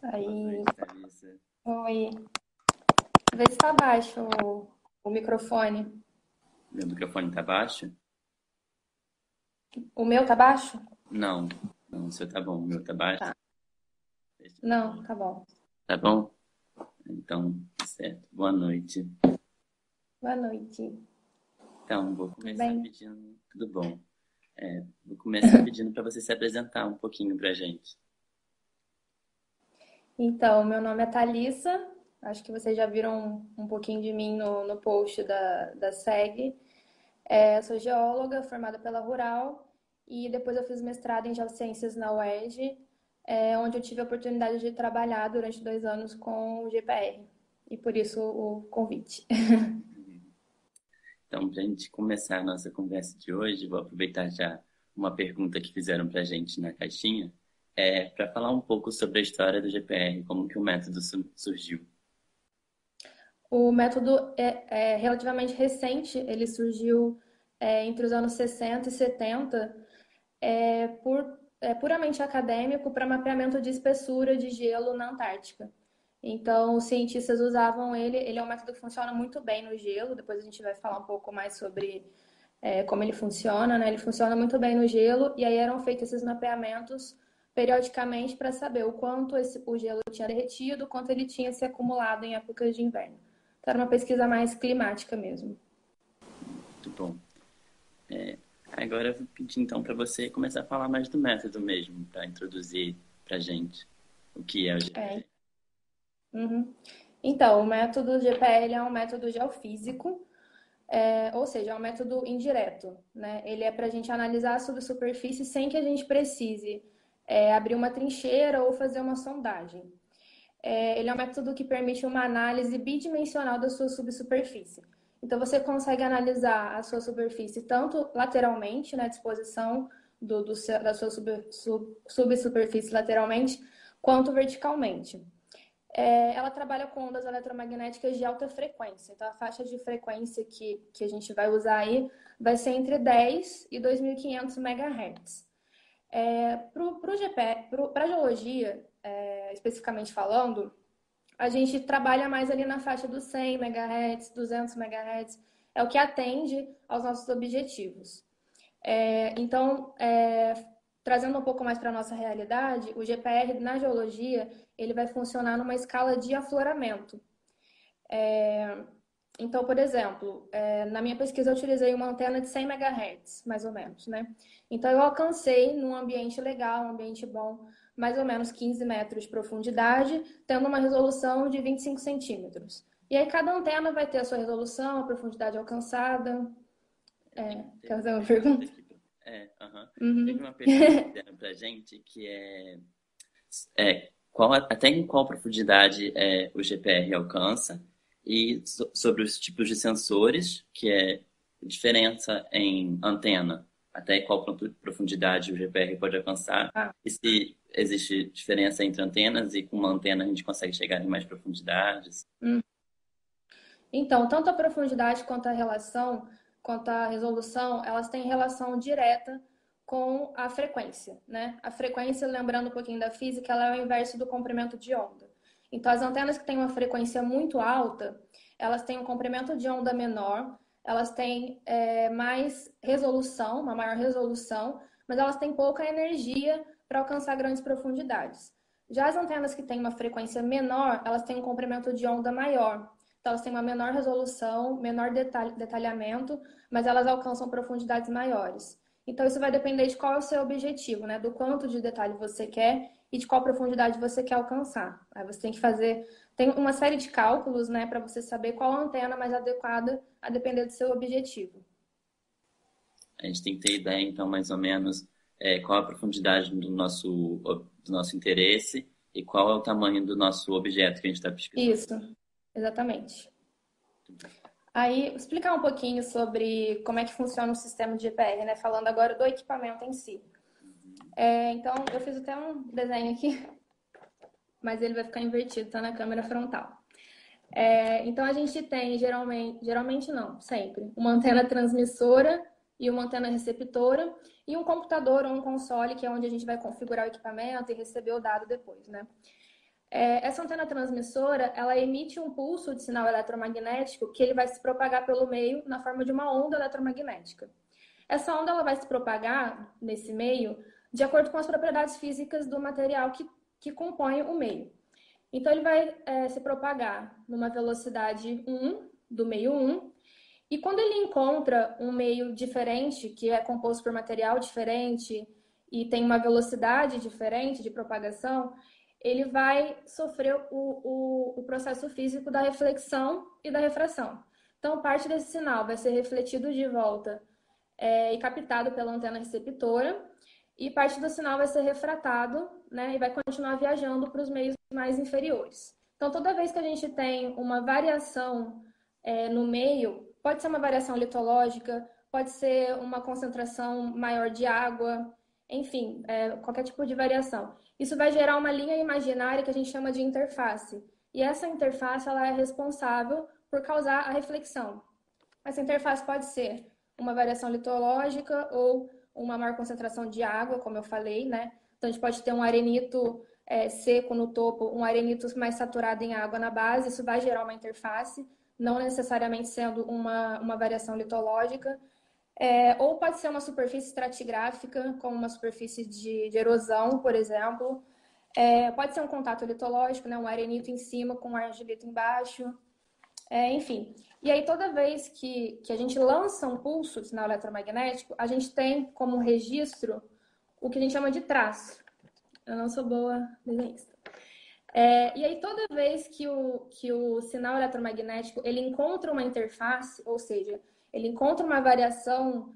Boa Aí, noite, Thalissa. oi. Vê se tá baixo o microfone. Meu microfone tá baixo? O meu tá baixo? Não, não, o seu tá bom, o meu tá baixo. Tá. Deixa eu Não, ver. tá bom. Tá bom? Então, tá certo. Boa noite. Boa noite. Então, vou Tudo começar bem? pedindo. Tudo bom? Vou começar pedindo para você se apresentar um pouquinho pra gente. Então, meu nome é Thalissa. Acho que vocês já viram um pouquinho de mim no post da SEG. Sou geóloga, formada pela Rural. E depois eu fiz mestrado em Geociências na UERJ, onde eu tive a oportunidade de trabalhar durante 2 anos com o GPR. E por isso o convite. Então, para a gente começar a nossa conversa de hoje, vou aproveitar já uma pergunta que fizeram para a gente na caixinha, para falar um pouco sobre a história do GPR, como que o método surgiu. O método é relativamente recente, ele surgiu entre os anos 60 e 70, puramente acadêmico para mapeamento de espessura de gelo na Antártica. Então, os cientistas usavam ele é um método que funciona muito bem no gelo, depois a gente vai falar um pouco mais sobre como ele funciona, né? Ele funciona muito bem no gelo, e aí eram feitos esses mapeamentos periodicamente para saber o quanto o gelo tinha derretido, o quanto ele tinha se acumulado em épocas de inverno. Então, era uma pesquisa mais climática mesmo. Muito bom. Agora eu vou pedir então para você começar a falar mais do método mesmo, para introduzir para gente o que é o É, GPR. uhum. Então, o método GPL é um método geofísico, ou seja, é um método indireto, né? Ele é para a gente analisar a subsuperfície sem que a gente precise abrir uma trincheira ou fazer uma sondagem. Ele é um método que permite uma análise bidimensional da sua subsuperfície. Então, você consegue analisar a sua superfície tanto lateralmente, na disposição da sua subsuperfície lateralmente, quanto verticalmente. Ela trabalha com ondas eletromagnéticas de alta frequência. Então, a faixa de frequência que a gente vai usar aí vai ser entre 10 e 2.500 MHz. Para a geologia, especificamente falando, a gente trabalha mais ali na faixa dos 100 MHz, 200 MHz, é o que atende aos nossos objetivos. Então, trazendo um pouco mais para a nossa realidade, o GPR na geologia ele vai funcionar numa escala de afloramento. Então, por exemplo, na minha pesquisa eu utilizei uma antena de 100 MHz, mais ou menos, né? Então, eu alcancei num ambiente legal, um ambiente bom, mais ou menos 15 metros de profundidade, tendo uma resolução de 25 centímetros. E aí, cada antena vai ter a sua resolução, a profundidade alcançada. Teve Quer uma fazer uma pergunta pergunta? aqui. Aham. Teve Uhum. uma pergunta que fizeram pra gente que até em qual profundidade o GPR alcança e sobre os tipos de sensores, que é a diferença em antena, até qual profundidade o GPR pode alcançar, Ah, e se existe diferença entre antenas e com uma antena a gente consegue chegar em mais profundidades. hum. Então, tanto a profundidade quanto a resolução, elas têm relação direta com a frequência, né? A frequência, lembrando um pouquinho da física, ela é o inverso do comprimento de onda. Então, as antenas que têm uma frequência muito alta, elas têm um comprimento de onda menor, elas têm mais resolução, uma maior resolução, mas elas têm pouca energia para alcançar grandes profundidades. Já as antenas que têm uma frequência menor, elas têm um comprimento de onda maior. Então, elas têm uma menor resolução, menor detalhamento, mas elas alcançam profundidades maiores. Então, isso vai depender de qual é o seu objetivo, né? Do quanto de detalhe você quer e de qual profundidade você quer alcançar. Aí você tem que fazer. Tem uma série de cálculos, né, para você saber qual a antena mais adequada a depender do seu objetivo. A gente tem que ter ideia, então, mais ou menos, qual a profundidade do nosso interesse e qual é o tamanho do nosso objeto que a gente está pesquisando. Isso, exatamente. Aí, explicar um pouquinho sobre como é que funciona o sistema de GPR, né? Falando agora do equipamento em si. Então, eu fiz até um desenho aqui, mas ele vai ficar invertido, tá na câmera frontal. Então, a gente tem, geralmente não, sempre, uma antena transmissora e uma antena receptora e um computador ou um console, que é onde a gente vai configurar o equipamento e receber o dado depois, né? Essa antena transmissora, ela emite um pulso de sinal eletromagnético que ele vai se propagar pelo meio na forma de uma onda eletromagnética. Essa onda ela vai se propagar nesse meio de acordo com as propriedades físicas do material que compõe o meio. Então, ele vai se propagar numa velocidade 1, do meio 1, e quando ele encontra um meio diferente, que é composto por material diferente e tem uma velocidade diferente de propagação, ele vai sofrer o processo físico da reflexão e da refração. Então, parte desse sinal vai ser refletido de volta e captado pela antena receptora, e parte do sinal vai ser refratado, né, e vai continuar viajando para os meios mais inferiores. Então, toda vez que a gente tem uma variação no meio, pode ser uma variação litológica, pode ser uma concentração maior de água, enfim, qualquer tipo de variação. Isso vai gerar uma linha imaginária que a gente chama de interface. E essa interface ela é responsável por causar a reflexão. Essa interface pode ser uma variação litológica ou uma maior concentração de água, como eu falei, né? Então, a gente pode ter um arenito seco no topo, um arenito mais saturado em água na base, isso vai gerar uma interface, não necessariamente sendo uma variação litológica. Ou pode ser uma superfície estratigráfica, como uma superfície de erosão, por exemplo. Pode ser um contato litológico, né? Um arenito em cima com um argilito embaixo. Enfim. E aí, toda vez que a gente lança um pulso de sinal eletromagnético, a gente tem como registro o que a gente chama de traço. Eu não sou boa desenhista. E aí, toda vez que o sinal eletromagnético ele encontra uma interface, ou seja, ele encontra uma variação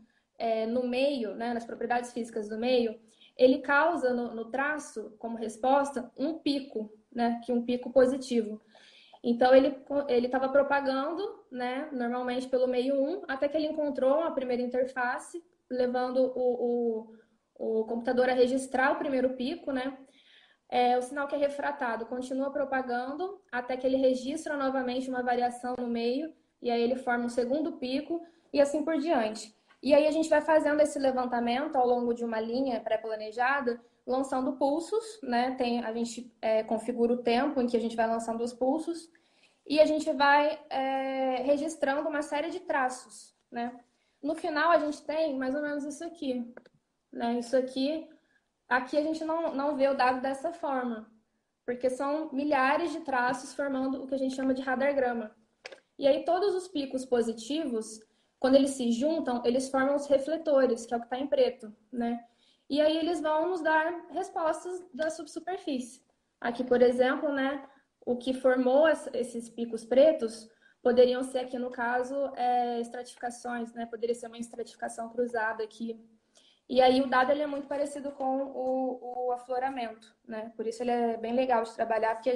no meio, né, nas propriedades físicas do meio, ele causa no traço, como resposta, um pico, né, um pico positivo. Então, ele estava propagando, né, normalmente pelo meio 1, até que ele encontrou a primeira interface, levando o computador a registrar o primeiro pico, né? O sinal que é refratado continua propagando até que ele registra novamente uma variação no meio, e aí ele forma um segundo pico, e assim por diante. E aí a gente vai fazendo esse levantamento ao longo de uma linha pré-planejada, lançando pulsos, né? A gente configura o tempo em que a gente vai lançando os pulsos, e a gente vai registrando uma série de traços, né? No final, a gente tem mais ou menos isso aqui, né? Isso aqui a gente não vê o dado dessa forma, porque são milhares de traços formando o que a gente chama de radargrama. E aí todos os picos positivos, quando eles se juntam, eles formam os refletores, que é o que está em preto, né? E aí eles vão nos dar respostas da subsuperfície. Aqui, por exemplo, né, o que formou esses picos pretos poderiam ser aqui, no caso, estratificações, né? Poderia ser uma estratificação cruzada aqui. E aí o dado ele é muito parecido com o afloramento, né? Por isso ele é bem legal de trabalhar, porque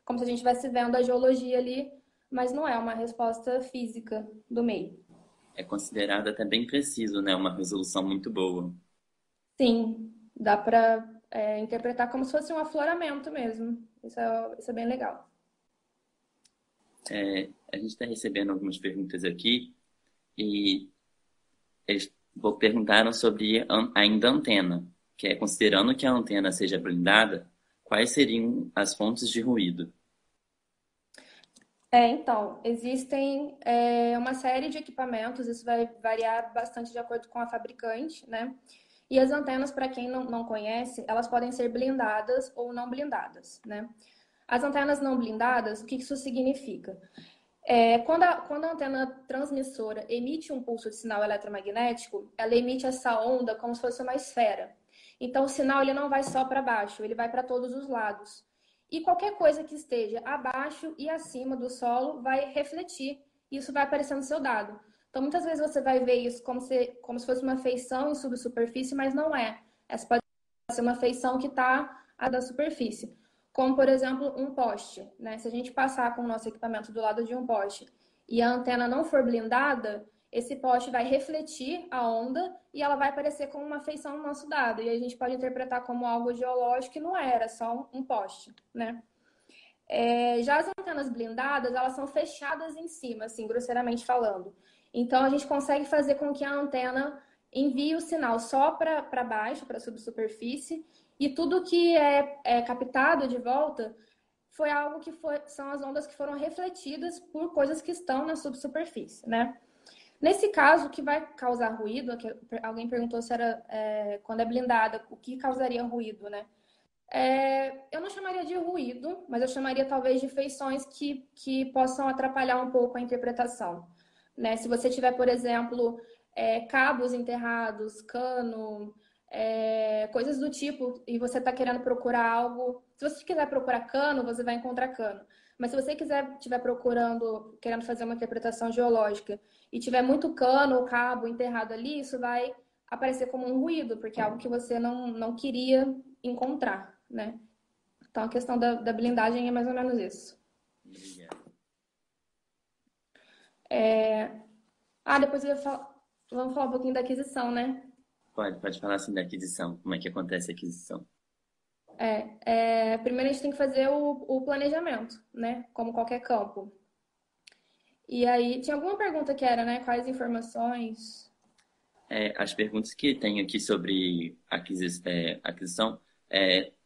como se a gente estivesse vendo a geologia ali, mas não é uma resposta física do meio. É considerado até bem preciso, né? Uma resolução muito boa. Sim, dá para interpretar como se fosse um afloramento mesmo. Isso é bem legal. A gente está recebendo algumas perguntas aqui e eles perguntaram sobre ainda a antena, que é considerando que a antena seja blindada, quais seriam as fontes de ruído? Então, existem uma série de equipamentos, isso vai variar bastante de acordo com a fabricante, né? E as antenas, para quem não conhece, elas podem ser blindadas ou não blindadas, né? As antenas não blindadas, o que isso significa? Quando a antena transmissora emite um pulso de sinal eletromagnético, ela emite essa onda como se fosse uma esfera. Então, o sinal ele não vai só para baixo, ele vai para todos os lados. E qualquer coisa que esteja abaixo e acima do solo vai refletir. E isso vai aparecer no seu dado. Então, muitas vezes você vai ver isso como se fosse uma feição em subsuperfície, mas não é. Essa pode ser uma feição que está da superfície. Como, por exemplo, um poste, né? Se a gente passar com o nosso equipamento do lado de um poste e a antena não for blindada, esse poste vai refletir a onda e ela vai aparecer como uma feição no nosso dado. E a gente pode interpretar como algo geológico que não era, só um poste, né? Já as antenas blindadas, elas são fechadas em cima, assim, grosseiramente falando. Então, a gente consegue fazer com que a antena envie o sinal só para baixo, para a subsuperfície, e tudo que é captado de volta foi algo que são as ondas que foram refletidas por coisas que estão na subsuperfície, né? Nesse caso, o que vai causar ruído, alguém perguntou se era quando é blindada, o que causaria ruído, né? Eu não chamaria de ruído, mas eu chamaria talvez de feições que possam atrapalhar um pouco a interpretação, né? Se você tiver, por exemplo, cabos enterrados, cano, coisas do tipo, e você está querendo procurar algo. Se você quiser procurar cano, você vai encontrar cano. Mas se você estiver procurando, querendo fazer uma interpretação geológica e tiver muito cano ou cabo enterrado ali, isso vai aparecer como um ruído, porque é algo que você não queria encontrar, né? Então a questão da blindagem é mais ou menos isso. Depois vamos falar um pouquinho da aquisição, né? Pode falar assim da aquisição, como é que acontece a aquisição. Primeiro a gente tem que fazer o planejamento, né? Como qualquer campo. E aí, tinha alguma pergunta que era, né? Quais informações? As perguntas que tem aqui sobre aquisição,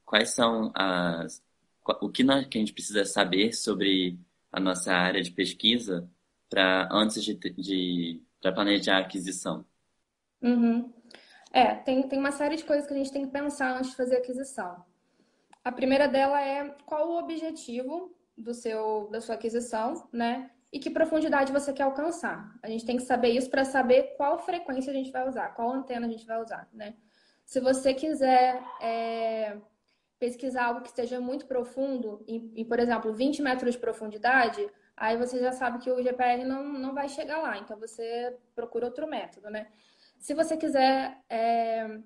quais são o que a gente precisa saber sobre a nossa área de pesquisa antes para planejar a aquisição? Uhum. Tem uma série de coisas que a gente tem que pensar antes de fazer a aquisição. A primeira dela é qual o objetivo da sua aquisição, né? E que profundidade você quer alcançar. A gente tem que saber isso para saber qual frequência a gente vai usar, qual antena a gente vai usar, né? Se você quiser pesquisar algo que esteja muito profundo, por exemplo, 20 metros de profundidade, aí você já sabe que o GPR não vai chegar lá, então você procura outro método, né? Se você quiser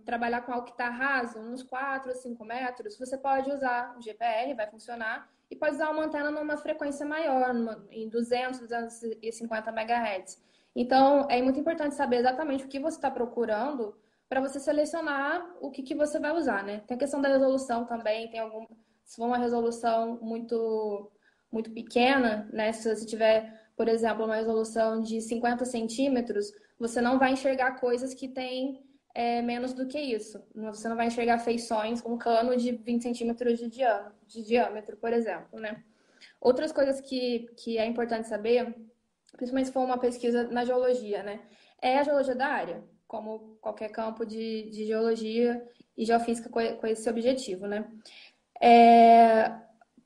trabalhar com algo que está raso, uns 4 ou 5 metros, você pode usar o GPR, vai funcionar, e pode usar uma antena numa frequência maior, em 200, 250 MHz. Então, é muito importante saber exatamente o que você está procurando para você selecionar o que você vai usar, né? Tem a questão da resolução também, se for uma resolução muito, muito pequena, né? Se você tiver, por exemplo, uma resolução de 50 centímetros, você não vai enxergar coisas que têm menos do que isso. Você não vai enxergar feições com cano de 20 centímetros de diâmetro, por exemplo, né? Outras coisas que é importante saber, principalmente se for uma pesquisa na geologia, né? É a geologia da área, como qualquer campo de geologia e geofísica com esse objetivo, né?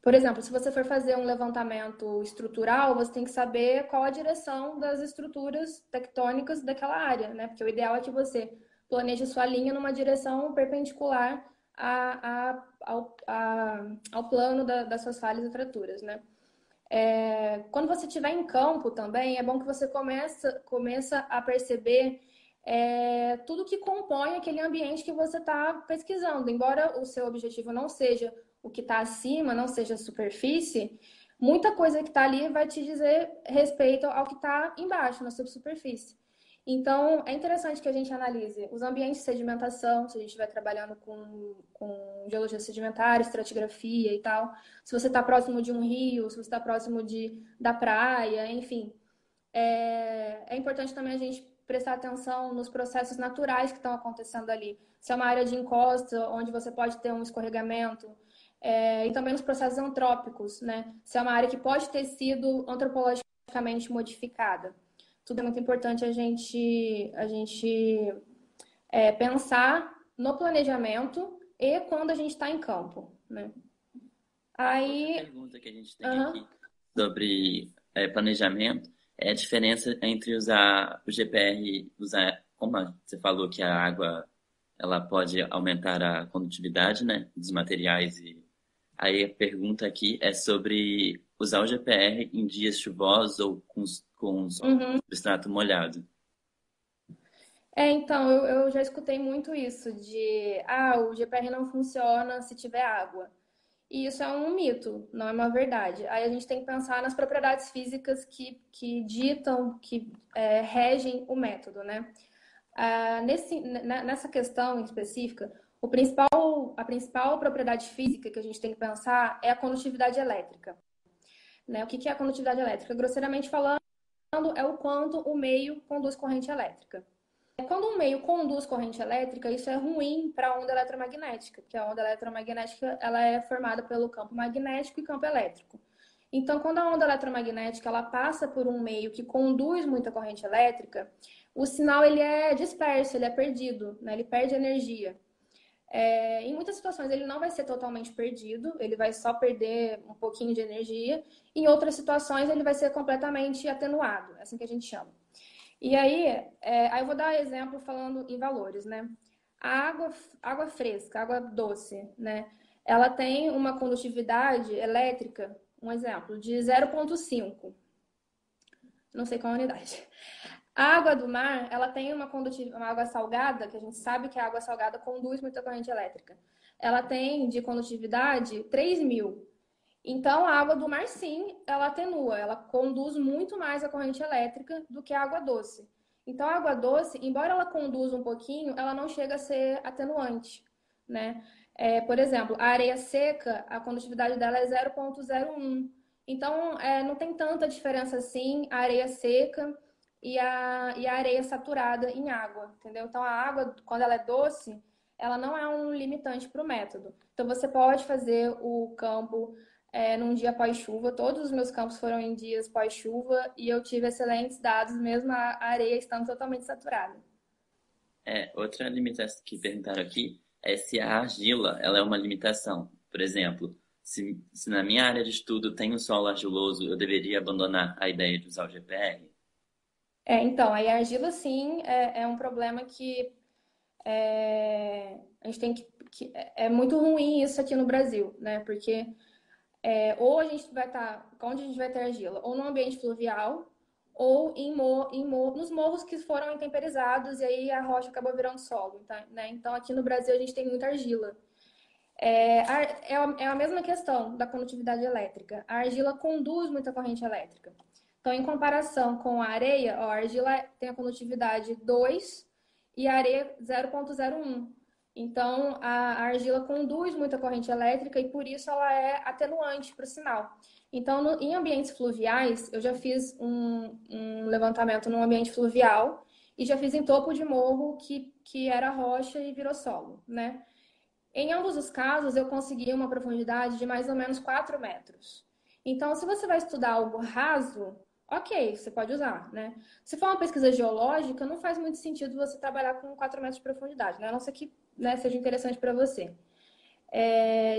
Por exemplo, se você for fazer um levantamento estrutural, você tem que saber qual a direção das estruturas tectônicas daquela área, né? Porque o ideal é que você planeje sua linha numa direção perpendicular ao plano das suas falhas e fraturas, né? Quando você estiver em campo também, é bom que você começa a perceber tudo que compõe aquele ambiente que você está pesquisando. Embora o seu objetivo não seja o que está acima, não seja a superfície, muita coisa que está ali vai te dizer respeito ao que está embaixo, na subsuperfície. Então, é interessante que a gente analise os ambientes de sedimentação, se a gente estiver trabalhando com geologia sedimentar, estratigrafia e tal. Se você está próximo de um rio, se você está próximo da praia, enfim. É importante também a gente prestar atenção nos processos naturais que estão acontecendo ali. Se é uma área de encosta, onde você pode ter um escorregamento, e também nos processos antrópicos, né? Se é uma área que pode ter sido antropologicamente modificada. Tudo é muito importante a gente pensar no planejamento e quando a gente está em campo, né? Aí... Outra pergunta que a gente tem aqui sobre planejamento é a diferença entre usar o GPR, como você falou que a água ela pode aumentar a condutividade, né, dos materiais. E aí a pergunta aqui é sobre usar o GPR em dias chuvosos ou com substrato molhado. Então, eu já escutei muito isso o GPR não funciona se tiver água. E isso é um mito, não é uma verdade. Aí a gente tem que pensar nas propriedades físicas que ditam, que regem o método, né? Nessa questão em específica, a principal propriedade física que a gente tem que pensar é a condutividade elétrica. Né? O que é a condutividade elétrica? Grosseiramente falando, é o quanto o meio conduz corrente elétrica. Quando um meio conduz corrente elétrica, isso é ruim para a onda eletromagnética, porque a onda eletromagnética ela é formada pelo campo magnético e campo elétrico. Então, quando a onda eletromagnética ela passa por um meio que conduz muita corrente elétrica, o sinal ele é disperso, ele é perdido, né? Ele perde energia. Em muitas situações ele não vai ser totalmente perdido, ele vai só perder um pouquinho de energia. Em outras situações ele vai ser completamente atenuado, é assim que a gente chama. E aí eu vou dar exemplo falando em valores, né? A água fresca, água doce, né? Ela tem uma condutividade elétrica, um exemplo, de 0,5. Não sei qual é a unidade. A água do mar, ela tem uma água salgada, que a gente sabe que a água salgada conduz muita corrente elétrica. Ela tem de condutividade 3.000. Então, a água do mar, sim, ela atenua, ela conduz muito mais a corrente elétrica do que a água doce. Então, a água doce, embora ela conduza um pouquinho, ela não chega a ser atenuante, né? Por exemplo, a areia seca, a condutividade dela é 0,01. Então, não tem tanta diferença assim a areia seca e a areia saturada em água, entendeu? Então, a água, quando ela é doce, ela não é um limitante para o método. Então, você pode fazer o campo num dia pós-chuva. Todos os meus campos foram em dias pós-chuva e eu tive excelentes dados, mesmo a areia estando totalmente saturada. Outra limitação que perguntaram aqui é se a argila ela é uma limitação. Por exemplo, se na minha área de estudo tem um solo argiloso, eu deveria abandonar a ideia de usar o GPR? Então, aí a argila, sim, é um problema que a gente tem é muito ruim isso aqui no Brasil, né? Porque ou a gente vai estar, onde a gente vai ter argila? Ou no ambiente fluvial, ou nos morros que foram intemperizados e aí a rocha acabou virando solo, tá, né? Então, aqui no Brasil, a gente tem muita argila. É a mesma questão da condutividade elétrica. A argila conduz muita corrente elétrica. Então, em comparação com a areia, a argila tem a condutividade 2 e a areia 0,01. Então, a argila conduz muita corrente elétrica e, por isso, ela é atenuante para o sinal. Então, em ambientes fluviais, eu já fiz um levantamento num ambiente fluvial e já fiz em topo de morro que era rocha e virou solo, né? Em ambos os casos, eu consegui uma profundidade de mais ou menos 4 metros. Então, se você vai estudar algo raso, ok, você pode usar, né? Se for uma pesquisa geológica, não faz muito sentido você trabalhar com 4 metros de profundidade, né? A não ser que, né, seja interessante para você.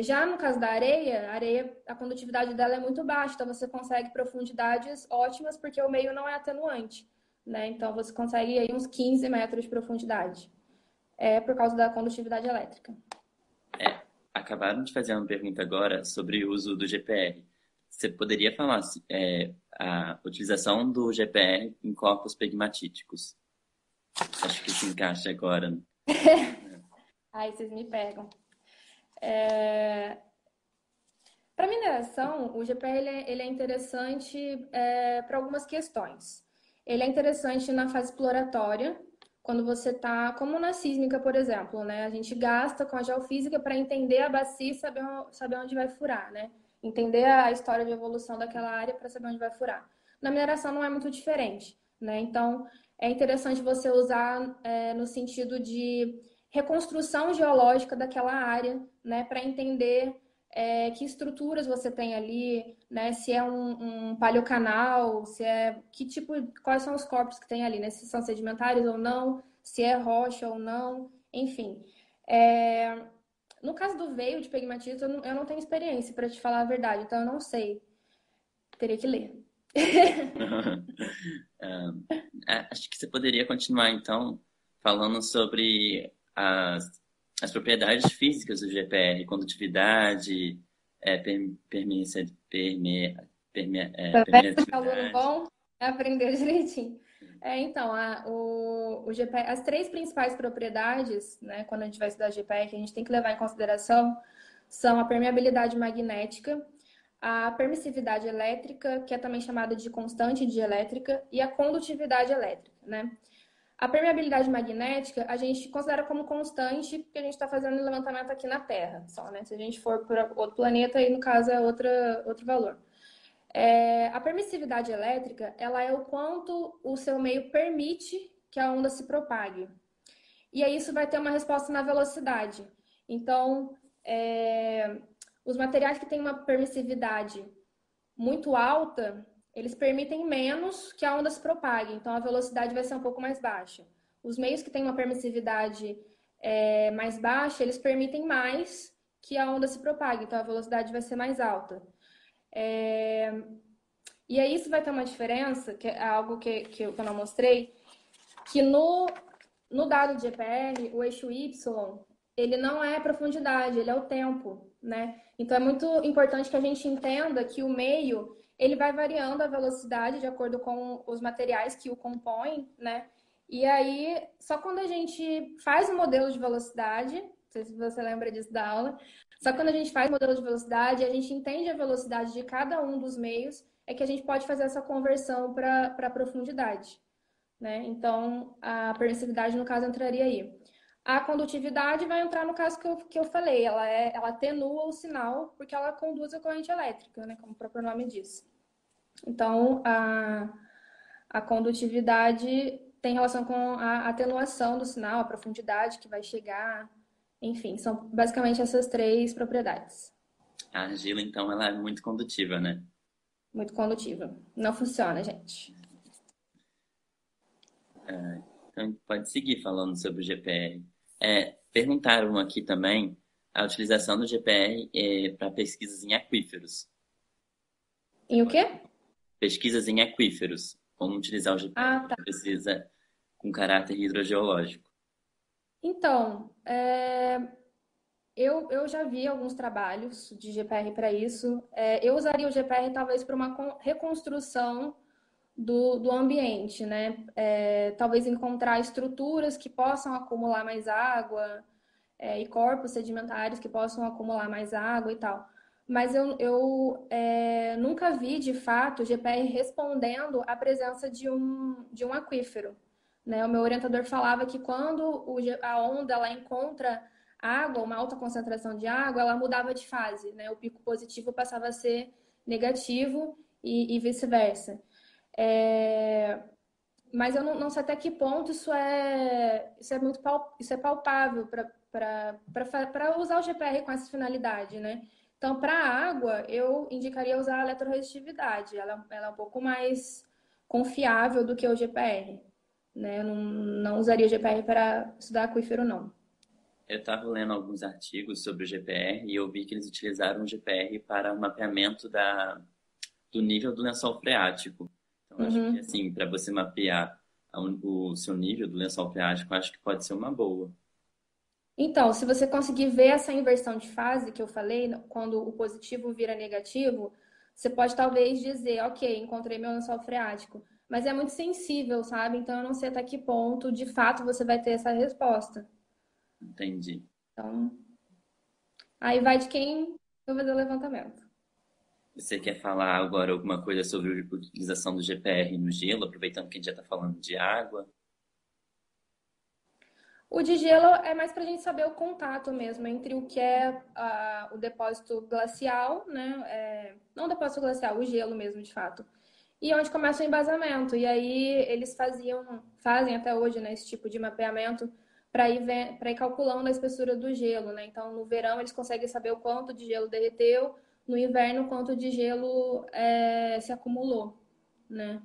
Já no caso da areia, a condutividade dela é muito baixa, então você consegue profundidades ótimas porque o meio não é atenuante, né? Então, você consegue aí uns 15 metros de profundidade. Por causa da condutividade elétrica. Acabaram de fazer uma pergunta agora sobre o uso do GPR. Você poderia falar a utilização do GPR em corpos pegmatíticos? Acho que se encaixa agora. Aí vocês me pegam. Para mineração, o GPR ele é interessante para algumas questões. Ele é interessante na fase exploratória, quando você está, como na sísmica, por exemplo, né? A gente gasta com a geofísica para entender a bacia e saber onde vai furar, né? Entender a história de evolução daquela área para saber onde vai furar. Na mineração não é muito diferente, né? Então, é interessante você usar no sentido de reconstrução geológica daquela área, né? Para entender que estruturas você tem ali, né? Se é um paleocanal, se é quais são os corpos que tem ali, né? Se são sedimentares ou não, se é rocha ou não, enfim. No caso do veio de pegmatito, eu não tenho experiência, para te falar a verdade, então eu não sei. Teria que ler. Acho que você poderia continuar, então, falando sobre as propriedades físicas do GPR, condutividade, Tá aluno permeatividade. bom? Aprendeu direitinho. Então, o GPR, as 3 principais propriedades, né, quando a gente vai estudar GPR, que a gente tem que levar em consideração, são a permeabilidade magnética, a permissividade elétrica, que é também chamada de constante dielétrica, e a condutividade elétrica, né? A permeabilidade magnética a gente considera como constante porque a gente está fazendo um levantamento aqui na Terra, só, né? Se a gente for para outro planeta, aí no caso é outro valor. A permissividade elétrica, ela é o quanto o seu meio permite que a onda se propague. E aí isso vai ter uma resposta na velocidade. Então, os materiais que têm uma permissividade muito alta, eles permitem menos que a onda se propague. Então, a velocidade vai ser um pouco mais baixa. Os meios que têm uma permissividade mais baixa, eles permitem mais que a onda se propague. Então, a velocidade vai ser mais alta. E aí isso vai ter uma diferença, que é algo que eu não mostrei, que no dado de GPR, o eixo Y, ele não é profundidade, ele é o tempo, né? Então é muito importante que a gente entenda que o meio, ele vai variando a velocidade de acordo com os materiais que o compõem, né? E aí, só quando a gente faz o modelo de velocidade, não sei se você lembra disso da aula, só quando a gente faz o modelo de velocidade, a gente entende a velocidade de cada um dos meios, é que a gente pode fazer essa conversão para profundidade, né? Então, a permissividade, no caso, entraria aí. A condutividade vai entrar no caso que eu falei, ela atenua o sinal porque ela conduz a corrente elétrica, né? Como o próprio nome diz. Então, a condutividade tem relação com a atenuação do sinal, a profundidade que vai chegar, enfim, são basicamente essas três propriedades. A argila, então, ela é muito condutiva, né? Muito condutiva. Não funciona, gente. Então, a gente pode seguir falando sobre o GPR. Perguntaram aqui também a utilização do GPR para pesquisas em aquíferos. Em o quê? Pesquisas em aquíferos. Como utilizar o GPR Tá. para pesquisa com caráter hidrogeológico. Então, eu já vi alguns trabalhos de GPR para isso. Eu usaria o GPR talvez para uma reconstrução do ambiente, né? Talvez encontrar estruturas que possam acumular mais água, e corpos sedimentares que possam acumular mais água e tal. Mas eu nunca vi, de fato, o GPR respondendo à presença de um aquífero, né? O meu orientador falava que quando a onda ela encontra água, uma alta concentração de água, ela mudava de fase, né? O pico positivo passava a ser negativo e vice-versa. Mas eu não sei até que ponto isso é muito palpável para usar o GPR com essa finalidade, né? Então, para a água, eu indicaria usar a eletroresistividade. Ela é um pouco mais confiável do que o GPR, né? Eu não usaria o GPR para estudar aquífero, não. Eu estava lendo alguns artigos sobre o GPR e eu vi que eles utilizaram o GPR para o mapeamento do nível do lençol freático. Então, acho que, assim, para você mapear o seu nível do lençol freático, acho que pode ser uma boa. Então, se você conseguir ver essa inversão de fase que eu falei, quando o positivo vira negativo, você pode talvez dizer, ok, encontrei meu lençol freático. Mas é muito sensível, sabe? Então eu não sei até que ponto, de fato, você vai ter essa resposta. Entendi. Então, aí vai de quem vai fazer o levantamento. Você quer falar agora alguma coisa sobre a utilização do GPR no gelo, aproveitando que a gente já está falando de água? O de gelo é mais para a gente saber o contato mesmo entre o que é o depósito glacial, né? Não o depósito glacial, o gelo mesmo, de fato. E onde começa o embasamento. E aí eles fazem até hoje, né, esse tipo de mapeamento para ir calculando a espessura do gelo, né? Então, no verão eles conseguem saber o quanto de gelo derreteu, no inverno quanto de gelo se acumulou, né?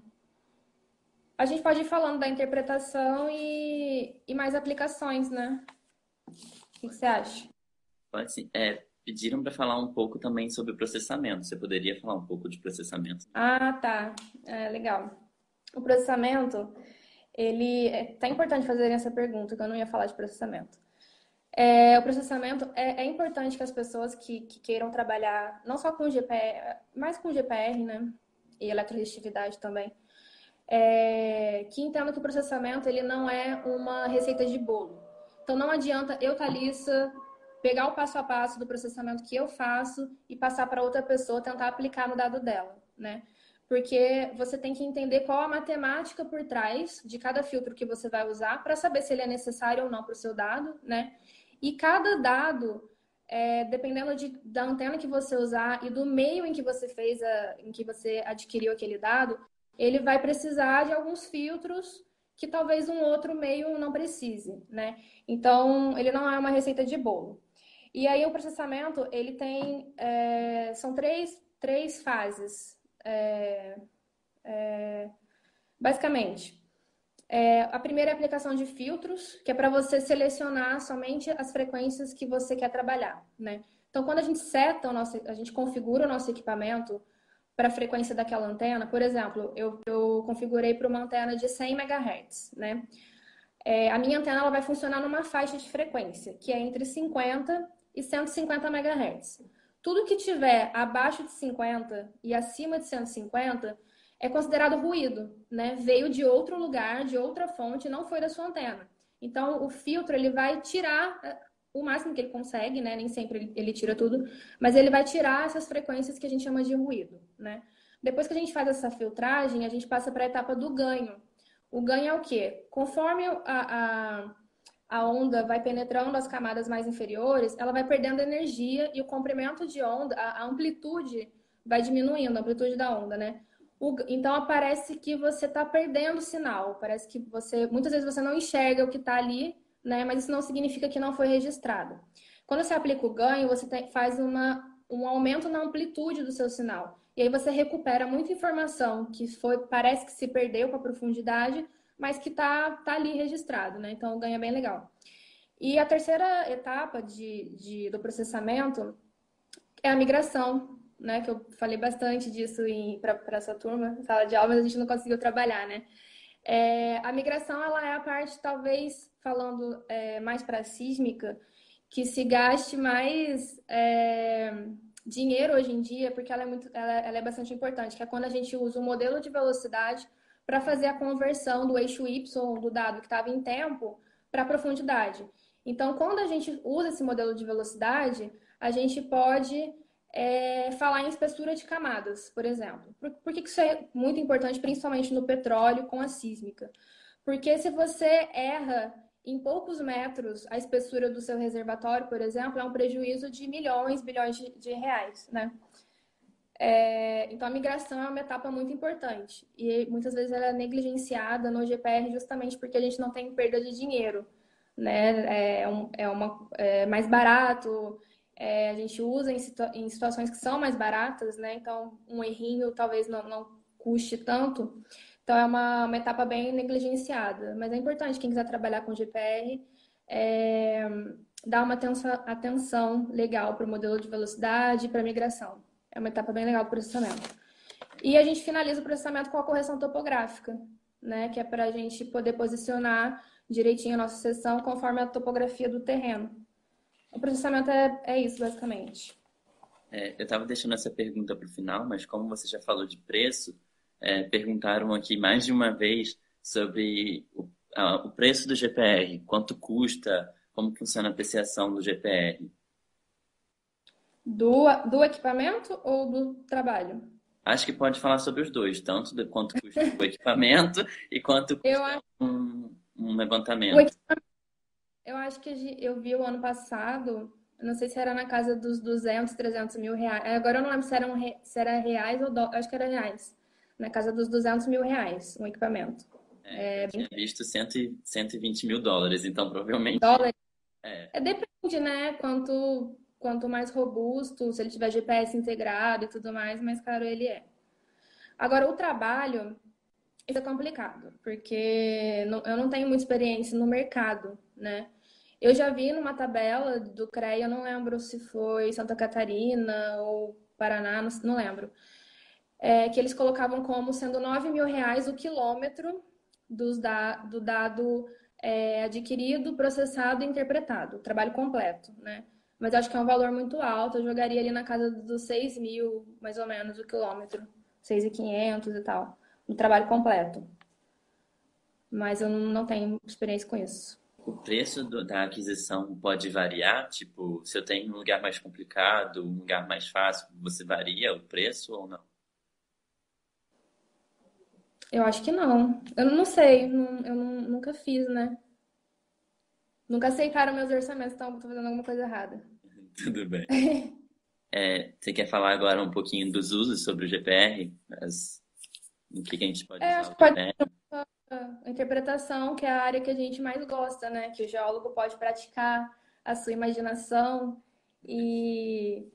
A gente pode ir falando da interpretação e mais aplicações, né? O que você acha? Pode sim. Pediram para falar um pouco também sobre o processamento. Você poderia falar um pouco de processamento? Ah, tá. Legal. O processamento, tá importante fazer essa pergunta, que eu não ia falar de processamento. O processamento é importante que as pessoas que queiram trabalhar não só com GPR, mas com GPR, né? E eletroresistividade também, que entendam que o processamento ele não é uma receita de bolo. Então não adianta eu, Thalissa, pegar o passo a passo do processamento que eu faço e passar para outra pessoa tentar aplicar no dado dela, né? Porque você tem que entender qual a matemática por trás de cada filtro que você vai usar para saber se ele é necessário ou não para o seu dado, né? E cada dado, dependendo da antena que você usar e do meio em que você em que você adquiriu aquele dado, ele vai precisar de alguns filtros que talvez um outro meio não precise, né? Então, ele não é uma receita de bolo. E aí o processamento, ele tem, são três fases, basicamente. A primeira é a aplicação de filtros, que é para você selecionar somente as frequências que você quer trabalhar, né? Então, quando a gente a gente configura o nosso equipamento para a frequência daquela antena, por exemplo, eu configurei para uma antena de 100 MHz, né? A minha antena ela vai funcionar numa faixa de frequência, que é entre 50 e 150 MHz. Tudo que tiver abaixo de 50 e acima de 150 é considerado ruído, né? Veio de outro lugar, de outra fonte, não foi da sua antena. Então, o filtro ele vai tirar o máximo que ele consegue, né? Nem sempre ele tira tudo, mas ele vai tirar essas frequências que a gente chama de ruído, né? Depois que a gente faz essa filtragem, a gente passa para a etapa do ganho. O ganho é o quê? Conforme a onda vai penetrando as camadas mais inferiores, ela vai perdendo energia e o comprimento de onda, a amplitude vai diminuindo, a amplitude da onda, né? Então parece que você está perdendo o sinal, parece que muitas vezes você não enxerga o que está ali, né? Mas isso não significa que não foi registrado. Quando você aplica o ganho, faz um aumento na amplitude do seu sinal. E aí você recupera muita informação que parece que se perdeu para a profundidade, mas que tá ali registrado, né? Então o ganho é bem legal. E a terceira etapa do processamento é a migração, né? Que eu falei bastante disso para essa turma, sala de aula, mas a gente não conseguiu trabalhar, né? A migração, ela é a parte, talvez, falando mais para a sísmica, que se gaste mais dinheiro hoje em dia, porque ela é bastante importante, que é quando a gente usa o modelo de velocidade para fazer a conversão do eixo Y do dado que estava em tempo para profundidade. Então, quando a gente usa esse modelo de velocidade, a gente pode falar em espessura de camadas, por exemplo. Por que isso é muito importante, principalmente no petróleo com a sísmica? Porque se você erra em poucos metros a espessura do seu reservatório, por exemplo, é um prejuízo de milhões, bilhões de reais, né? Então, a migração é uma etapa muito importante e muitas vezes ela é negligenciada no GPR justamente porque a gente não tem perda de dinheiro, né? É mais barato, a gente usa em situações que são mais baratas, né? Então, um errinho talvez não custe tanto. Então, é uma etapa bem negligenciada. Mas é importante, quem quiser trabalhar com GPR, dar uma atenção legal para o modelo de velocidade e para a migração. É uma etapa bem legal do processamento. E a gente finaliza o processamento com a correção topográfica, né? Que é para a gente poder posicionar direitinho a nossa seção conforme a topografia do terreno. O processamento é isso, basicamente. Eu estava deixando essa pergunta para o final, mas como você já falou de preço, perguntaram aqui mais de uma vez sobre o preço do GPR, quanto custa, como funciona a apreciação do GPR. Do equipamento ou do trabalho? Acho que pode falar sobre os dois, tanto de quanto custa o equipamento e quanto custa um levantamento. Eu acho que eu vi o ano passado, não sei se era na casa dos 200, 300 mil reais. Agora eu não lembro se era reais ou dólares, acho que era reais. Na casa dos 200 mil reais, um equipamento. Eu tinha visto 120 mil dólares, então provavelmente. Dólar? Depende, né? Quanto mais robusto, se ele tiver GPS integrado e tudo mais caro ele é. Agora, o trabalho, isso é complicado, porque eu não tenho muita experiência no mercado, né? Eu já vi numa tabela do CREA, eu não lembro se foi Santa Catarina ou Paraná, não lembro, que eles colocavam como sendo 9 mil reais o quilômetro do dado adquirido, processado e interpretado, trabalho completo, né? Mas acho que é um valor muito alto, eu jogaria ali na casa dos 6 mil, mais ou menos, o quilômetro, 6.500 e tal, no trabalho completo. Mas eu não tenho experiência com isso. O preço da aquisição pode variar? Tipo, se eu tenho um lugar mais complicado, um lugar mais fácil, você varia o preço ou não? Eu acho que não. Eu não sei, nunca fiz, né? Nunca aceitaram meus orçamentos, então eu tô fazendo alguma coisa errada. Tudo bem. Você quer falar agora um pouquinho dos usos sobre o GPR? O que a gente pode usar Acho o que pode GPR? a interpretação, que é a área que a gente mais gosta, né? Que o geólogo pode praticar a sua imaginação e,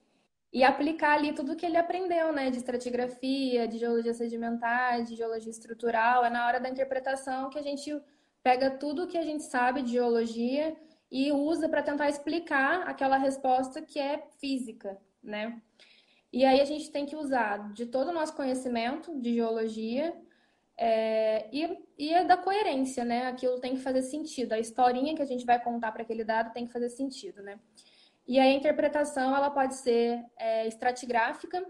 e aplicar ali tudo que ele aprendeu, né? De estratigrafia, de geologia sedimentar, de geologia estrutural. É na hora da interpretação que a gente pega tudo que a gente sabe de geologia e usa para tentar explicar aquela resposta que é física, né? E aí a gente tem que usar de todo o nosso conhecimento de geologia e é da coerência, né? Aquilo tem que fazer sentido. A historinha que a gente vai contar para aquele dado tem que fazer sentido, né? E aí a interpretação ela pode ser estratigráfica,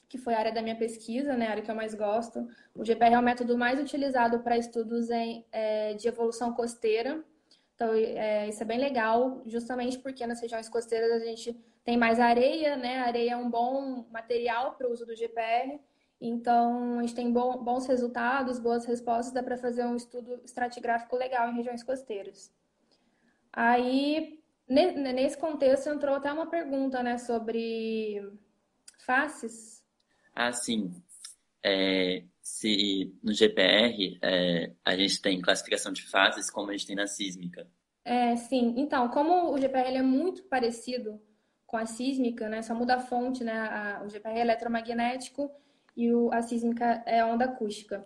que foi a área da minha pesquisa, né? A área que eu mais gosto. O GPR é o método mais utilizado para estudos de evolução costeira. Então, isso é bem legal, justamente porque nas regiões costeiras a gente tem mais areia, né? A areia é um bom material para o uso do GPR. Então, a gente tem bons resultados, boas respostas, dá para fazer um estudo estratigráfico legal em regiões costeiras. Aí, nesse contexto, entrou até uma pergunta, né, sobre faces. Ah, sim. Se no GPR a gente tem classificação de fases como a gente tem na sísmica. Sim. Então, como o GPR ele é muito parecido com a sísmica, né, só muda a fonte, né, o GPR é eletromagnético e a sísmica é onda acústica.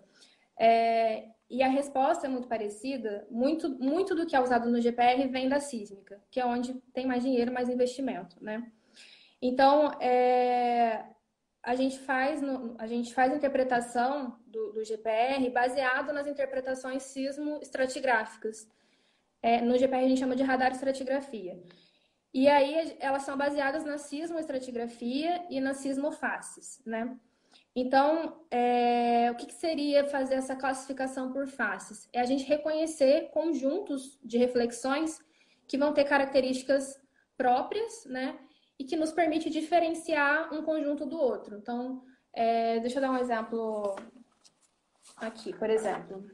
E a resposta é muito parecida, muito do que é usado no GPR vem da sísmica, que é onde tem mais dinheiro, mais investimento, né? Então, a gente faz a interpretação do GPR baseado nas interpretações sismo-estratigráficas. No GPR a gente chama de radar estratigrafia. E aí elas são baseadas na sismoestratigrafia e na sismofaces, né? Então, o que seria fazer essa classificação por faces? É a gente reconhecer conjuntos de reflexões que vão ter características próprias, né? E que nos permite diferenciar um conjunto do outro. Então, deixa eu dar um exemplo aqui, por exemplo.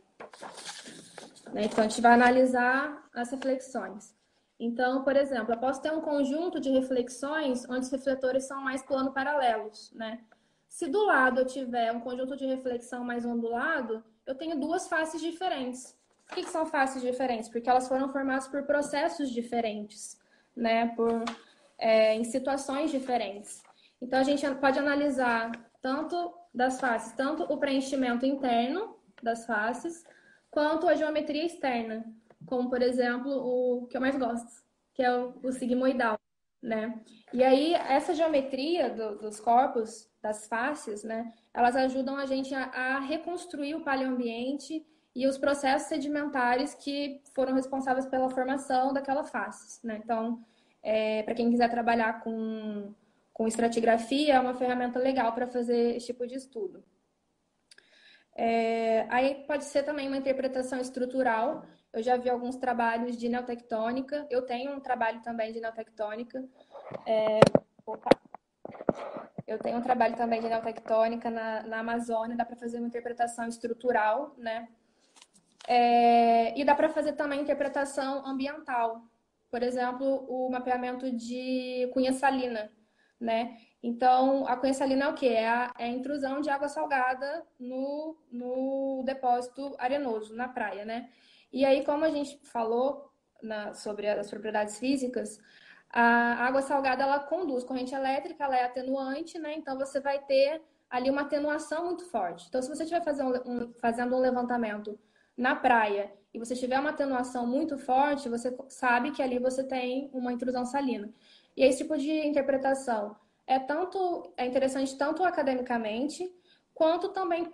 Então, a gente vai analisar as reflexões. Então, por exemplo, eu posso ter um conjunto de reflexões onde os refletores são mais plano-paralelos, né? Se do lado eu tiver um conjunto de reflexão mais ondulado, eu tenho duas faces diferentes. Por que são faces diferentes? Porque elas foram formadas por processos diferentes, né? Em situações diferentes. Então, a gente pode analisar tanto das faces, tanto o preenchimento interno das faces, quanto a geometria externa, como, por exemplo, o que eu mais gosto, que é o sigmoidal, né? E aí, essa geometria dos corpos, das faces, né? Elas ajudam a gente a reconstruir o paleoambiente e os processos sedimentares que foram responsáveis pela formação daquela face, né? Então, para quem quiser trabalhar com estratigrafia, é uma ferramenta legal para fazer esse tipo de estudo. Aí pode ser também uma interpretação estrutural. Eu já vi alguns trabalhos de neotectônica. Eu tenho um trabalho também de neotectônica. Eu tenho um trabalho também de neotectônica na Amazônia. Dá para fazer uma interpretação estrutural, né? E dá para fazer também interpretação ambiental. Por exemplo, o mapeamento de cunha salina, né? Então, a cunha salina é o quê? É a intrusão de água salgada no depósito arenoso, na praia, né? E aí, como a gente falou sobre as propriedades físicas, a água salgada, ela conduz corrente elétrica, ela é atenuante, né? Então, você vai ter ali uma atenuação muito forte. Então, se você estiver fazendo um levantamento na praia e você tiver uma atenuação muito forte, você sabe que ali você tem uma intrusão salina. E esse tipo de interpretação é interessante tanto academicamente, quanto também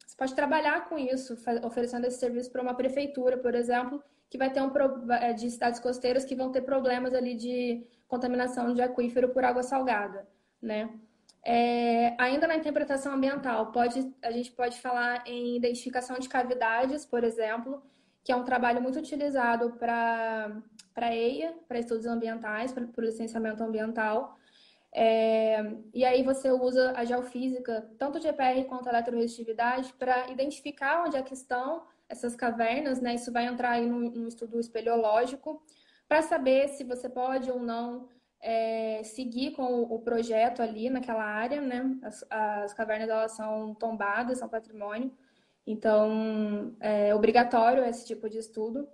você pode trabalhar com isso, oferecendo esse serviço para uma prefeitura, por exemplo, que vai ter de cidades costeiras que vão ter problemas ali de contaminação de aquífero por água salgada, né? Ainda na interpretação ambiental, a gente pode falar em identificação de cavidades, por exemplo, que é um trabalho muito utilizado para EIA, para estudos ambientais, para o licenciamento ambiental. E aí você usa a geofísica, tanto de GPR quanto a eletroresistividade, para identificar onde é que estão essas cavernas, né? Isso vai entrar aí num estudo espeleológico, para saber se você pode ou não seguir com o projeto ali naquela área, né? As cavernas elas são tombadas, são patrimônio, então é obrigatório esse tipo de estudo.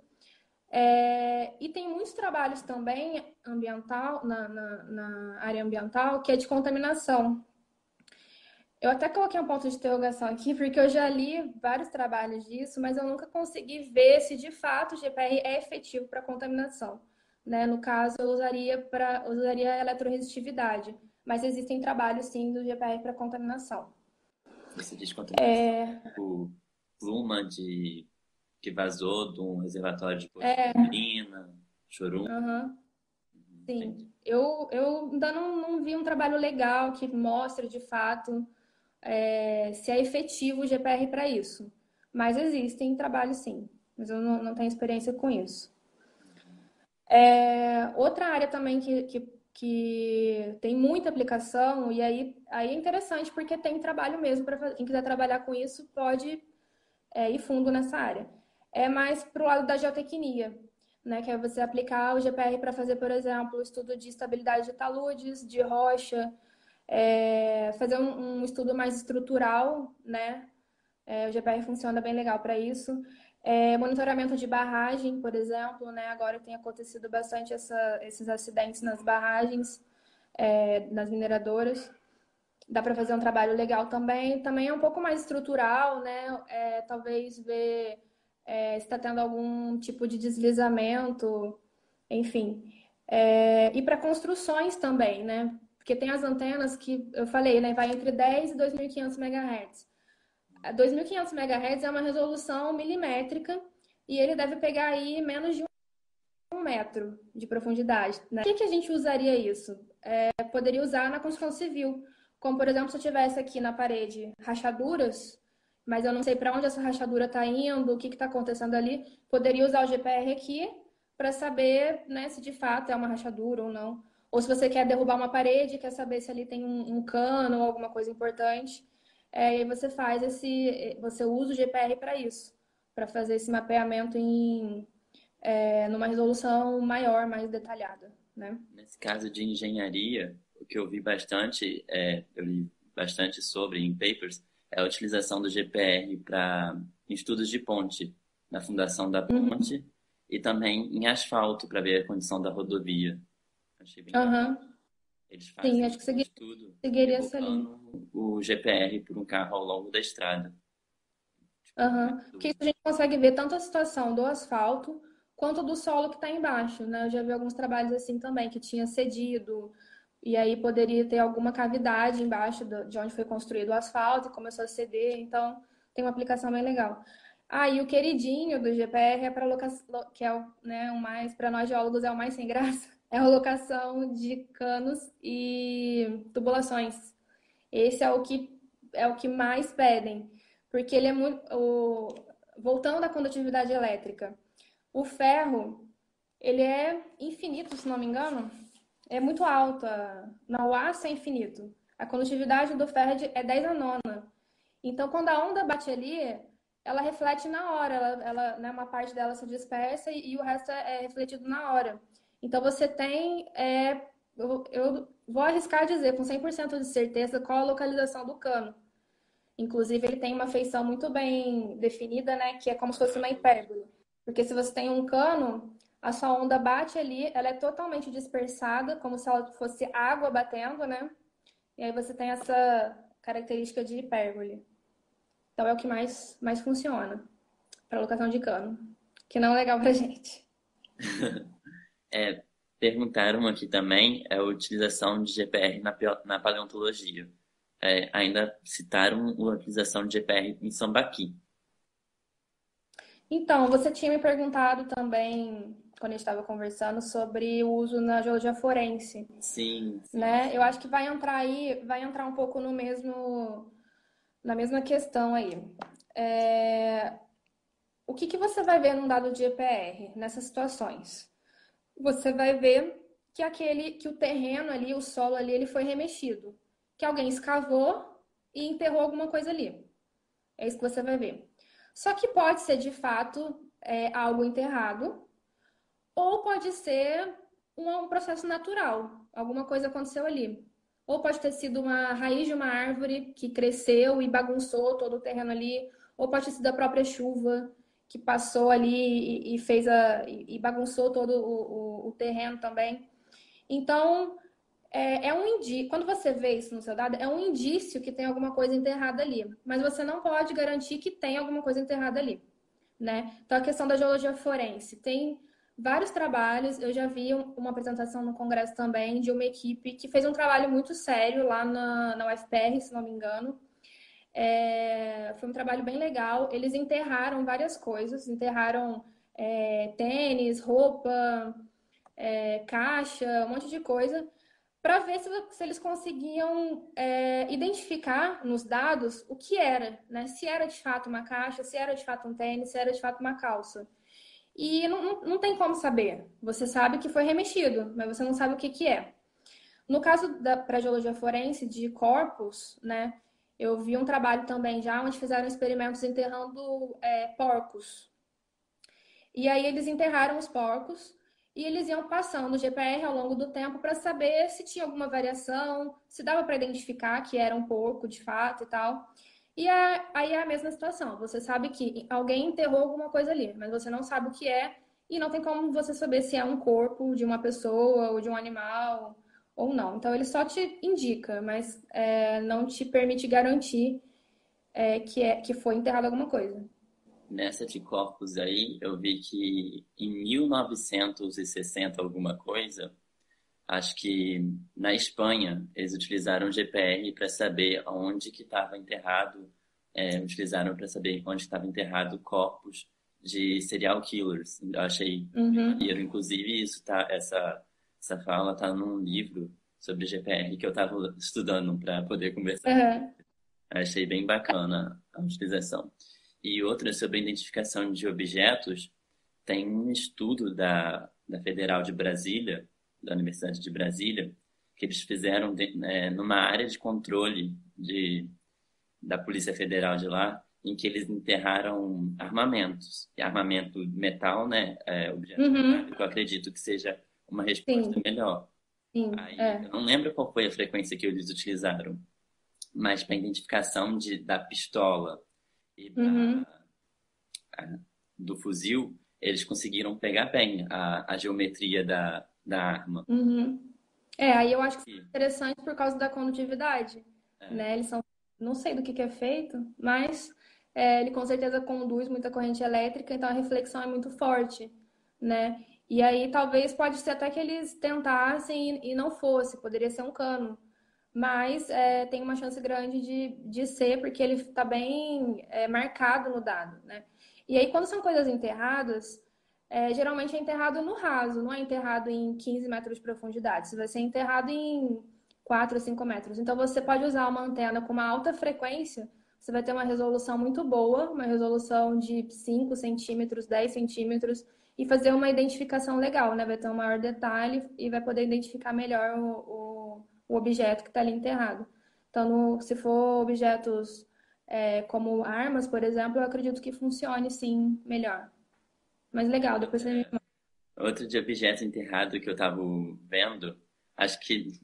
E tem muitos trabalhos também ambiental, na área ambiental, que é de contaminação. Eu até coloquei um ponto de interrogação aqui, porque eu já li vários trabalhos disso, mas eu nunca consegui ver se de fato o GPR é efetivo para contaminação. Né? No caso, eu usaria a eletroresistividade, mas existem trabalhos sim do GPR para contaminação. Você diz contaminação, tipo, pluma que vazou de um reservatório de poço de gasolina, chorume. Uhum. Entendi. Sim, eu ainda não vi um trabalho legal que mostre de fato se é efetivo o GPR para isso. Mas existem trabalhos sim, mas eu não tenho experiência com isso. Outra área também que tem muita aplicação, e aí é interessante porque tem trabalho mesmo para quem quiser trabalhar com isso pode ir fundo nessa área. É mais para o lado da geotecnia, né? Que é você aplicar o GPR para fazer, por exemplo, o estudo de estabilidade de taludes, de rocha, fazer um estudo mais estrutural, né? O GPR funciona bem legal para isso. Monitoramento de barragem, por exemplo, né? Agora tem acontecido bastante esses acidentes nas barragens, nas mineradoras. Dá para fazer um trabalho legal também. Também é um pouco mais estrutural, né? Talvez ver se está tendo algum tipo de deslizamento, enfim. E para construções também, né? Porque tem as antenas que eu falei, né? Vai entre 10 e 2.500 MHz. 2.500 MHz é uma resolução milimétrica e ele deve pegar aí menos de 1 metro de profundidade. Né? Por que a gente usaria isso? Poderia usar na construção civil. Como, por exemplo, se eu tivesse aqui na parede rachaduras, mas eu não sei para onde essa rachadura está indo, o que está acontecendo ali, poderia usar o GPR aqui para saber, né, se de fato é uma rachadura ou não. Ou se você quer derrubar uma parede, quer saber se ali tem um cano ou alguma coisa importante, e aí você usa o GPR para isso, para fazer esse mapeamento numa resolução maior, mais detalhada, né? Nesse caso de engenharia, o que eu vi bastante, eu li bastante sobre em papers, é a utilização do GPR para estudos de ponte, na fundação da ponte e também em asfalto para ver a condição da rodovia. Achei bem bacana. Uhum. Eles Sim, fazem acho que um estudo seguiria essa linha. evocando o GPR por um carro ao longo da estrada. Tipo, um Uhum. Porque isso método. a gente consegue ver tanto a situação do asfalto quanto do solo que está embaixo, né? Eu já vi alguns trabalhos assim também, que tinha cedido, e aí poderia ter alguma cavidade embaixo de onde foi construído o asfalto e começou a ceder, então tem uma aplicação bem legal. E o queridinho do GPR é para locação, que é né, o mais, para nós geólogos é o mais sem graça, é a locação de canos e tubulações. Esse é o que mais pedem, porque ele é muito voltando à condutividade elétrica. O ferro, ele é infinito, se não me engano, é muito alta. Não, o aço é infinito. A condutividade do ferro é 10 a nona. Então, quando a onda bate ali, ela reflete na hora. Né, uma parte dela se dispersa e o resto é refletido na hora. Então, você tem. Eu vou arriscar dizer com 100% de certeza qual a localização do cano. Inclusive, ele tem uma feição muito bem definida, né? Que é como se fosse uma hipérbole. Porque se você tem um cano, a sua onda bate ali, ela é totalmente dispersada, como se ela fosse água batendo, né? E aí você tem essa característica de hipérbole. Então é o que mais funciona para locação de cano. Que não é legal pra gente. É, perguntaram aqui também a utilização de GPR na paleontologia. Ainda citaram a utilização de GPR em Sambaqui. Então, você tinha me perguntado também, quando a gente estava conversando, sobre o uso na geologia forense, Sim, sim, né? Eu sim. acho que vai entrar um pouco na mesma questão aí. O que você vai ver num dado de EPR nessas situações? Você vai ver que o terreno ali, o solo ali, ele foi remexido, que alguém escavou e enterrou alguma coisa ali. É isso que você vai ver. Só que pode ser de fato algo enterrado, ou pode ser um processo natural. alguma coisa aconteceu ali. Ou pode ter sido uma raiz de uma árvore que cresceu e bagunçou todo o terreno ali, ou pode ter sido a própria chuva que passou ali e fez e bagunçou todo o terreno também. Então, quando você vê isso no seu dado, é um indício que tem alguma coisa enterrada ali. Mas você não pode garantir que tem alguma coisa enterrada ali, né? Então, a questão da geologia forense. Tem vários trabalhos, eu já vi uma apresentação no congresso também de uma equipe que fez um trabalho muito sério lá na UFPR, se não me engano. Foi um trabalho bem legal. Eles enterraram várias coisas, enterraram tênis, roupa, caixa, um monte de coisa, para ver se eles conseguiam identificar nos dados o que era, né? Se era de fato uma caixa, se era de fato um tênis, se era de fato uma calça. E não tem como saber. Você sabe que foi remexido, mas você não sabe o que, que é. No caso da geologia forense de corpos, né? Eu vi um trabalho também já onde fizeram experimentos enterrando porcos. E aí eles enterraram os porcos e eles iam passando o GPR ao longo do tempo para saber se tinha alguma variação, se dava para identificar que era um porco de fato e tal. E aí é a mesma situação. Você sabe que alguém enterrou alguma coisa ali, mas você não sabe o que é e não tem como você saber se é um corpo de uma pessoa ou de um animal ou não. Então ele só te indica, mas não te permite garantir que foi enterrado alguma coisa. Nessa de corpos aí, eu vi que em 1960 alguma coisa, acho que na Espanha eles utilizaram o GPR para saber onde que estava enterrado, utilizaram para saber onde estava enterrado corpos de serial killers. Eu achei bem Uhum. maneiro. Inclusive isso tá, essa fala tá num livro sobre GPR que eu estava estudando para poder conversar. Uhum. Achei bem bacana a utilização. E outra sobre a identificação de objetos, tem um estudo da Federal de Brasília, da Universidade de Brasília, que eles fizeram numa área de controle da Polícia Federal de lá, em que eles enterraram armamentos. E armamento metal, né, objeto Uhum. metálico, eu acredito que seja uma resposta Sim, melhor. sim, Aí, eu não lembro qual foi a frequência que eles utilizaram, mas para identificação da pistola e Uhum. do fuzil, eles conseguiram pegar bem a geometria da arma. Uhum. Aí eu acho que E, é interessante por causa da condutividade, é, né? Eles são, não sei do que é feito, mas ele com certeza conduz muita corrente elétrica, então a reflexão é muito forte, né? E aí talvez pode ser até que eles tentassem e não fosse, poderia ser um cano, mas tem uma chance grande de ser porque ele está bem marcado no dado, né? E aí quando são coisas enterradas geralmente é enterrado no raso, não é enterrado em 15 metros de profundidade. Você vai ser enterrado em 4 a 5 metros. Então, você pode usar uma antena com uma alta frequência, você vai ter uma resolução muito boa, uma resolução de 5 centímetros, 10 centímetros, e fazer uma identificação legal, né? Vai ter um maior detalhe e vai poder identificar melhor o objeto que está ali enterrado. Então, se for objetos como armas, por exemplo, eu acredito que funcione sim melhor. Mas legal, depois você me outro de objeto enterrado que eu tava vendo, acho que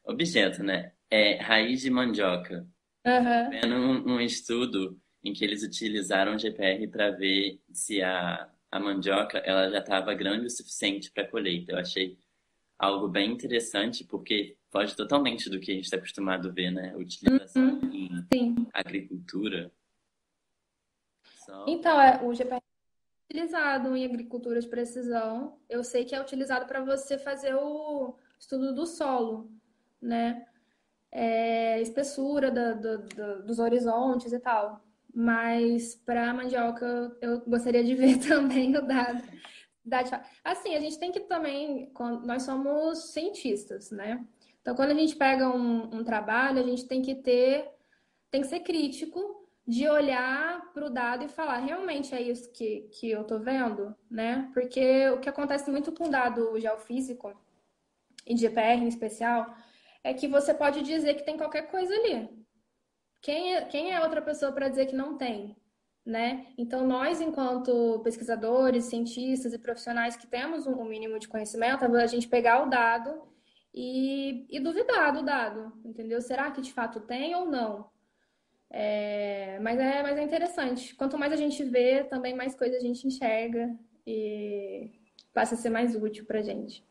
objeto, né? É raiz de mandioca. Eu tava Aham. vendo um estudo em que eles utilizaram o GPR para ver se a mandioca ela já estava grande o suficiente para colheita. Eu achei algo bem interessante porque foge totalmente do que a gente está acostumado a ver, né? Utilização Uhum. em Sim. agricultura. Só. Então, o GPS é utilizado em agricultura de precisão. Eu sei que é utilizado para você fazer o estudo do solo, né? Espessura dos horizontes e tal. Mas para a mandioca, eu gostaria de ver também o dado. Assim, a gente tem que também. Nós somos cientistas, né? Então, quando a gente pega um trabalho, a gente tem que ser crítico de olhar para o dado e falar, realmente é isso que eu tô vendo, né? Porque o que acontece muito com dado geofísico, e de GPR em especial, é que você pode dizer que tem qualquer coisa ali. Quem é outra pessoa para dizer que não tem? Né? Então, nós, enquanto pesquisadores, cientistas e profissionais que temos um mínimo de conhecimento, a gente pegar o dado e duvidar do dado, entendeu? Será que de fato tem ou não? Mas é interessante. Quanto mais a gente vê, também mais coisas a gente enxerga e passa a ser mais útil pra gente.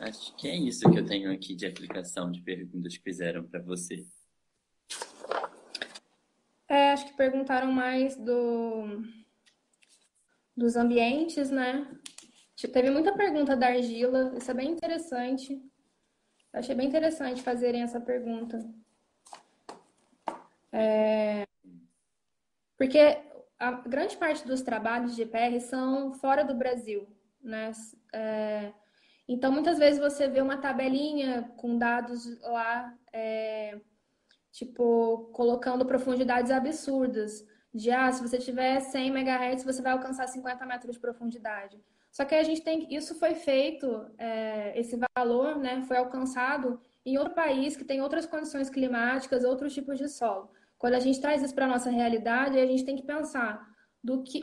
Acho que é isso que eu tenho aqui de aplicação de perguntas que fizeram para você. Acho que perguntaram mais dos ambientes, né? Teve muita pergunta da argila, isso é bem interessante. Eu achei bem interessante fazerem essa pergunta. Porque a grande parte dos trabalhos de GPR são fora do Brasil, né? Então, muitas vezes você vê uma tabelinha com dados lá, tipo, colocando profundidades absurdas. Se você tiver 100 MHz, você vai alcançar 50 metros de profundidade. Só que a gente isso foi feito, esse valor, né, foi alcançado em outro país que tem outras condições climáticas, outros tipos de solo. Quando a gente traz isso para a nossa realidade, a gente tem que pensar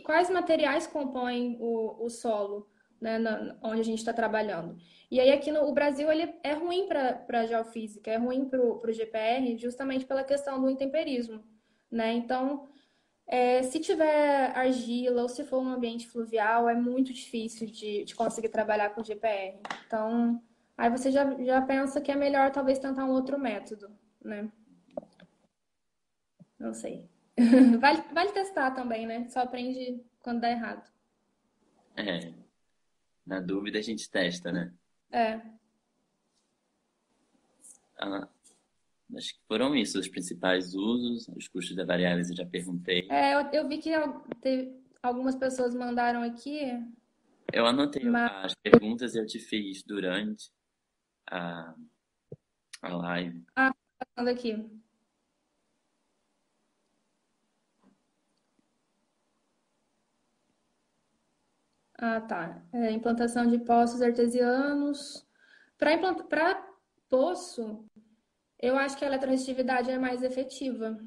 quais materiais compõem o solo, né, onde a gente está trabalhando. E aí aqui no Brasil ele é ruim para a geofísica, é ruim para o GPR, justamente pela questão do intemperismo, né? Então, se tiver argila ou se for um ambiente fluvial, é muito difícil de conseguir trabalhar com GPR. Então, aí você já pensa que é melhor talvez tentar um outro método, né? Não sei. Vale testar também, né? Só aprende quando dá errado. É, na dúvida a gente testa, né? É. Ah, acho que foram isso, os principais usos, os custos da variáveis eu já perguntei. Eu vi que algumas pessoas mandaram aqui, Eu anotei mas as perguntas e eu te fiz durante a, a live. falando aqui. Ah, tá. Implantação de poços artesianos. Para poço, eu acho que a eletrorestritividade é mais efetiva,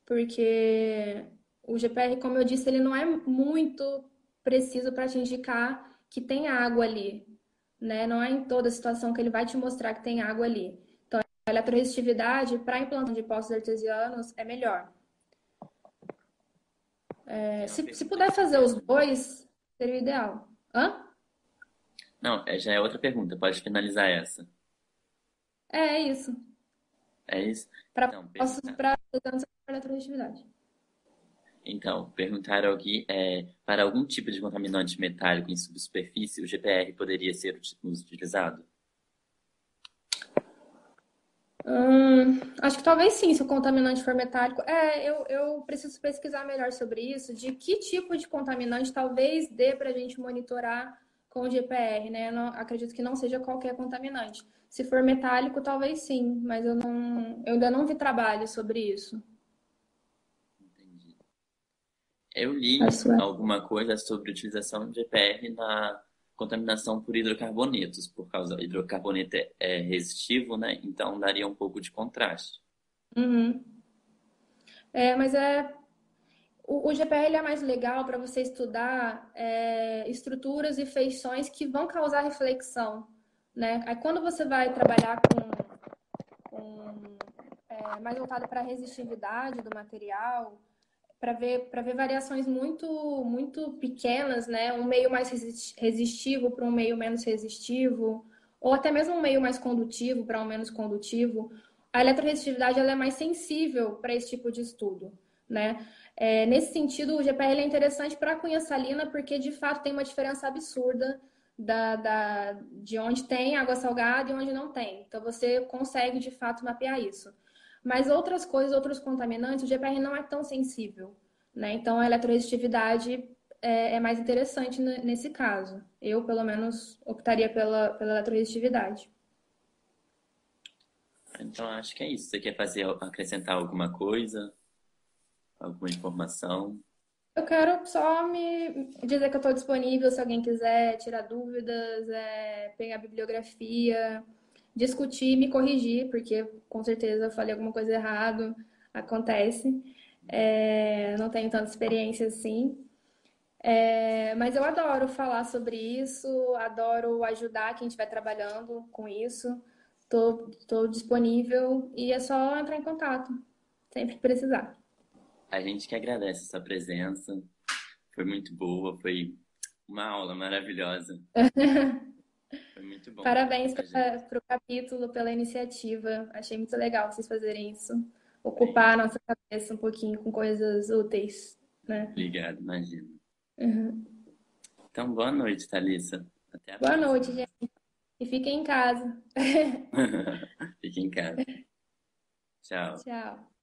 porque o GPR, como eu disse, ele não é muito preciso para te indicar que tem água ali, né? Não é em toda situação que ele vai te mostrar que tem água ali. Então, a eletrorestritividade para implantação de poços artesianos é melhor. Tem uma Se pergunta puder aqui fazer os dizendo. dois, seria o ideal. Hã? Não, já é outra pergunta, pode finalizar essa. É isso. É isso? Para Então, poços para eletrorestritividade. perguntaram aqui, para algum tipo de contaminante metálico em subsuperfície, o GPR poderia ser utilizado? Acho que talvez sim, se o contaminante for metálico. Eu preciso pesquisar melhor sobre isso, de que tipo de contaminante talvez dê para a gente monitorar com o GPR, né? Eu não, acredito que não seja qualquer contaminante. Se for metálico, talvez sim, mas eu ainda não vi trabalho sobre isso. Entendi. Eu li Acho é. alguma coisa sobre a utilização de GPR na contaminação por hidrocarbonetos, por causa do hidrocarboneto é resistivo, né? Então daria um pouco de contraste. Uhum. Mas o GPL é mais legal para você estudar estruturas e feições que vão causar reflexão, né? Aí quando você vai trabalhar mais voltado para a resistividade do material, para ver variações muito pequenas, né? Um meio mais resistivo para um meio menos resistivo, ou até mesmo um meio mais condutivo para um menos condutivo. A eletroresistividade ela é mais sensível para esse tipo de estudo, né? Nesse sentido, o GPL é interessante para a cunha salina porque de fato tem uma diferença absurda de onde tem água salgada e onde não tem. Então você consegue de fato mapear isso. Mas outras coisas, outros contaminantes, o GPR não é tão sensível, né? Então a eletroresistividade é mais interessante nesse caso. Eu, pelo menos, optaria pela eletroresistividade. Então acho que é isso. Você quer acrescentar alguma coisa, alguma informação? Eu quero só me dizer que eu estou disponível se alguém quiser tirar dúvidas, pegar bibliografia, discutir, me corrigir, porque com certeza eu falei alguma coisa errado, acontece. Não tenho tanta experiência assim. Mas eu adoro falar sobre isso, adoro ajudar quem estiver trabalhando com isso. Tô disponível e é só entrar em contato, sempre que precisar. A gente que agradece a sua presença. Foi muito boa, foi uma aula maravilhosa. Foi muito bom ter você Parabéns com a gente. para o capítulo, pela iniciativa. Achei muito legal vocês fazerem isso. Ocupar a Obrigado. nossa cabeça um pouquinho com coisas úteis, né? Obrigado, imagina. Uhum. Então, boa noite, Thalissa. Até a Boa noite, próxima. gente. E fiquem em casa. Fique em casa. Tchau. Tchau.